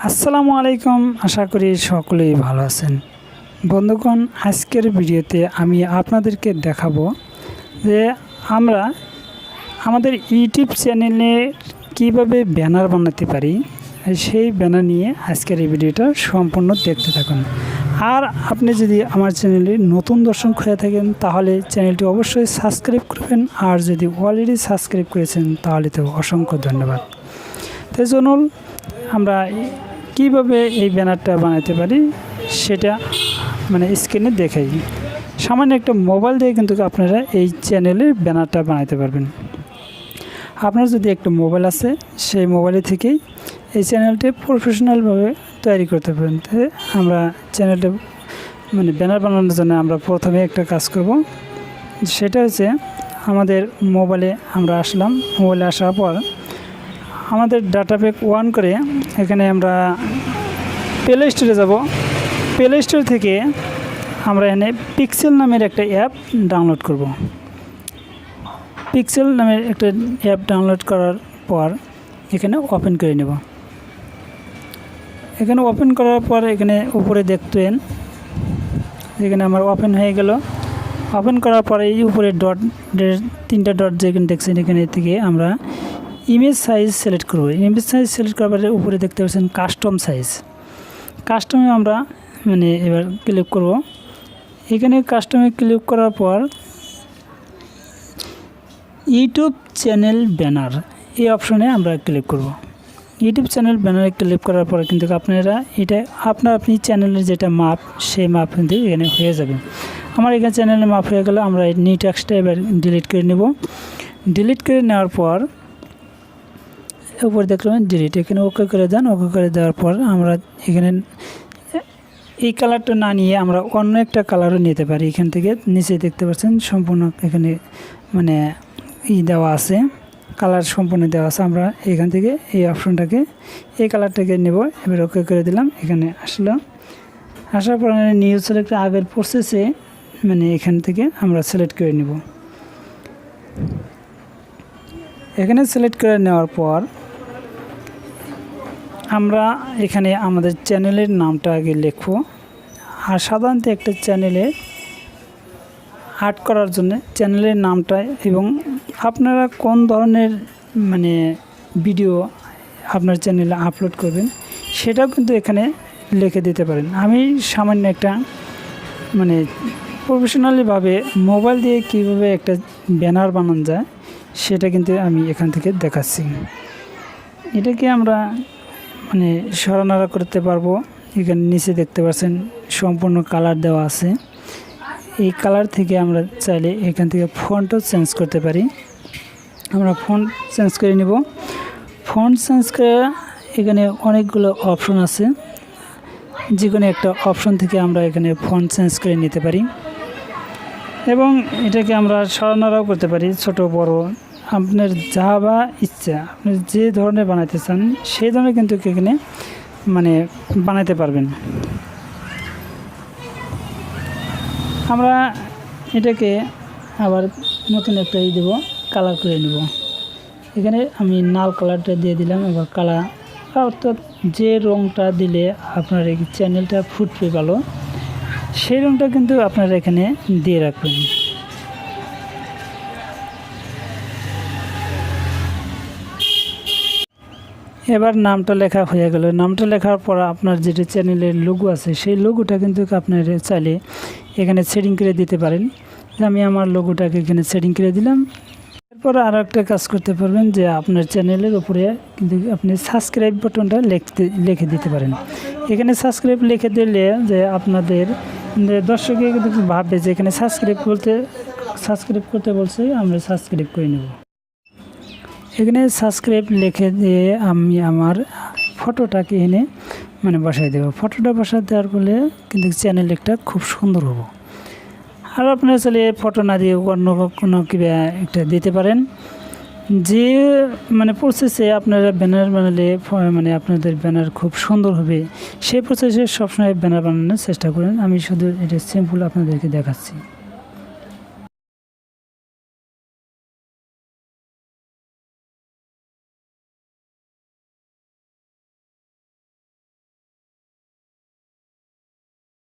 আসসালামু আলাইকুম। আশা করি সকলেই ভালো আছেন। বন্ধুগণ, আজকের ভিডিওতে আমি আপনাদেরকে দেখাবো যে আমরা আমাদের ইউটিউব চ্যানেলে কিভাবে ব্যানার বানাতে পারি। সেই ব্যানার নিয়ে আজকের এই ভিডিওটা সম্পূর্ণ দেখতে থাকুন। আর আপনি যদি আমার চ্যানেলে নতুন দর্শক হয়ে থাকেন তাহলে চ্যানেলটি অবশ্যই সাবস্ক্রাইব করবেন, আর যদি অলরেডি সাবস্ক্রাইব করেছেন তাহলে তো অসংখ্য ধন্যবাদ। তাই চলুন আমরা কিভাবে এই ব্যানারটা বানাতে পারি সেটা স্ক্রিনে দেখাই। সামান্য একটা মোবাইল দিয়ে কিন্তু আপনারা এই চ্যানেলের ব্যানারটা বানাতে পারবেন। আপনার যদি একটা মোবাইল আছে সেই মোবাইলে থেকেই এই চ্যানেলটি প্রফেশনালভাবে তৈরি করতে পারেন। তাই আমরা চ্যানেলটা ব্যানার বানানোর জন্য আমরা প্রথমে একটা কাজ করব, সেটা হচ্ছে আমাদের মোবাইলে আমরা আসলাম। মোবাইলে আসার পর আমাদের ডাটা প্যাক অন করে এখানে আমরা প্লে স্টোরে যাব। প্লে স্টোর থেকে আমরা এখানে পিক্সেল নামের একটা অ্যাপ ডাউনলোড করব। পিক্সেল নামের একটা অ্যাপ ডাউনলোড করার পর এখানে ওপেন করে নেব। এখানে ওপেন করার পর এখানে উপরে দেখতেন এখানে আমার ওপেন হয়ে গেল। ওপেন করার পরে এই উপরে তিনটা ডট যেখানে দেখছেন এখানে থেকে আমরা ইমেজ সাইজ সিলেক্ট করব। ইমেজ সাইজ সিলেক্ট করার পরে উপরে দেখতে পাচ্ছেন কাস্টম সাইজ। কাস্টমে আমরা এবার ক্লিক করব। এখানে কাস্টমে ক্লিক করার পর ইউটিউব চ্যানেল ব্যানার এই অপশনে আমরা ক্লিক করব। ইউটিউব চ্যানেল ব্যানারে ক্লিক করার পর কিন্তু আপনারা এটা আপনি চ্যানেলের যেটা মাপ সেই মাপ কিন্তু এখানে হয়ে যাবে। আমার এখানে চ্যানেলের মাপ হয়ে গেল। আমরা এই নিউ টেক্সটটা এবার ডিলিট করে নেব। ডিলিট করে নেওয়ার পর উপরে দেখলাম ডিলিট, এখানে ওকে করে দেন। ওকে করে দেওয়ার পর আমরা এখানে এই কালারটা না নিয়ে আমরা অন্য একটা কালারও নিতে পারি। এখান থেকে নিচে দেখতে পাচ্ছেন সম্পূর্ণ এখানে দেওয়া আছে, কালার সম্পূর্ণ দেওয়া আছে। আমরা এখান থেকে এই অপশনটাকে এই কালারটাকে নেব। এবার ওকে করে দিলাম। এখানে আসার পর নিউ সিলেক্ট আগের প্রসেসে এখান থেকে আমরা সিলেক্ট করে নেব। এখানে সিলেক্ট করে নেওয়ার পর আমরা এখানে আমাদের চ্যানেলের নামটা আগে লিখব। আর সাধারণত একটা চ্যানেলে আর্ট করার জন্য চ্যানেলের নামটা এবং আপনারা কোন ধরনের ভিডিও আপনার চ্যানেলে আপলোড করবেন সেটাও কিন্তু এখানে লিখে দিতে পারেন। আমি সামান্য একটা প্রফেশনালিভাবে মোবাইল দিয়ে কীভাবে একটা ব্যানার বানানো যায় সেটা কিন্তু আমি এখান থেকে দেখাচ্ছি। এটাকে আমরা সরানাড়া করতে পারবো। এখানে নিচে দেখতে পাচ্ছেন সম্পূর্ণ কালার দেওয়া আছে। এই কালার থেকে আমরা চাইলে এখান থেকে ফন্টও চেঞ্জ করতে পারি। আমরা ফন্ট চেঞ্জ করে নিব। ফন্ট চেঞ্জ করে এখানে অনেকগুলো অপশন আছে, যে কোনো একটা অপশন থেকে আমরা এখানে ফন্ট চেঞ্জ করে নিতে পারি এবং এটাকে আমরা সরানোরাও করতে পারি, ছোট বড় আপনার যা বা ইচ্ছা আপনি যে ধরনের বানাতে চান সেই ধরনের কিন্তু এখানে বানাতে পারবেন। আমরা এটাকে আবার নতুন একটা দেব, কালার করে নেব। এখানে আমি লাল কালারটা দিয়ে দিলাম। এবার কালার অর্থাৎ যে রঙটা দিলে আপনার এই চ্যানেলটা ফুটবে ভালো সেই রঙটা কিন্তু আপনারা এখানে দিয়ে রাখবেন। এবার নামটা লেখা হয়ে গেল। নামটা লেখার পর আপনার যেটা চ্যানেলের লোগো আছে সেই লোগোটা কিন্তু আপনার চাইলে এখানে সেটিং করে দিতে পারেন। আমি আমার লোগোটাকে এখানে সেটিং করে দিলাম। এরপর আরও একটা কাজ করতে পারবেন যে আপনার চ্যানেলের উপরে কিন্তু আপনি সাবস্ক্রাইব বাটনটা লিখে দিতে পারেন। এখানে সাবস্ক্রাইব লিখে দিলে যে আপনাদের দর্শকে কিন্তু ভাববে যে এখানে সাবস্ক্রাইব করতে বলছে, আমরা সাবস্ক্রাইব করে নেব। এখানে সাবস্ক্রাইব লিখে দিয়ে আমি আমার ফটোটাকে এনে বসাই দেবো। ফটোটা বসাই দেওয়ার ফলে কিন্তু চ্যানেল একটা খুব সুন্দর হবে। আর আপনারা চাইলে ফটো না দিয়ে অন্য কোনো একটা দিতে পারেন। যে প্রসেসে আপনারা ব্যানার বানালে আপনাদের ব্যানার খুব সুন্দর হবে সেই প্রসেসে সবসময় ব্যানার বানানোর চেষ্টা করেন। আমি শুধু এটা সিম্পল আপনাদেরকে দেখাচ্ছি।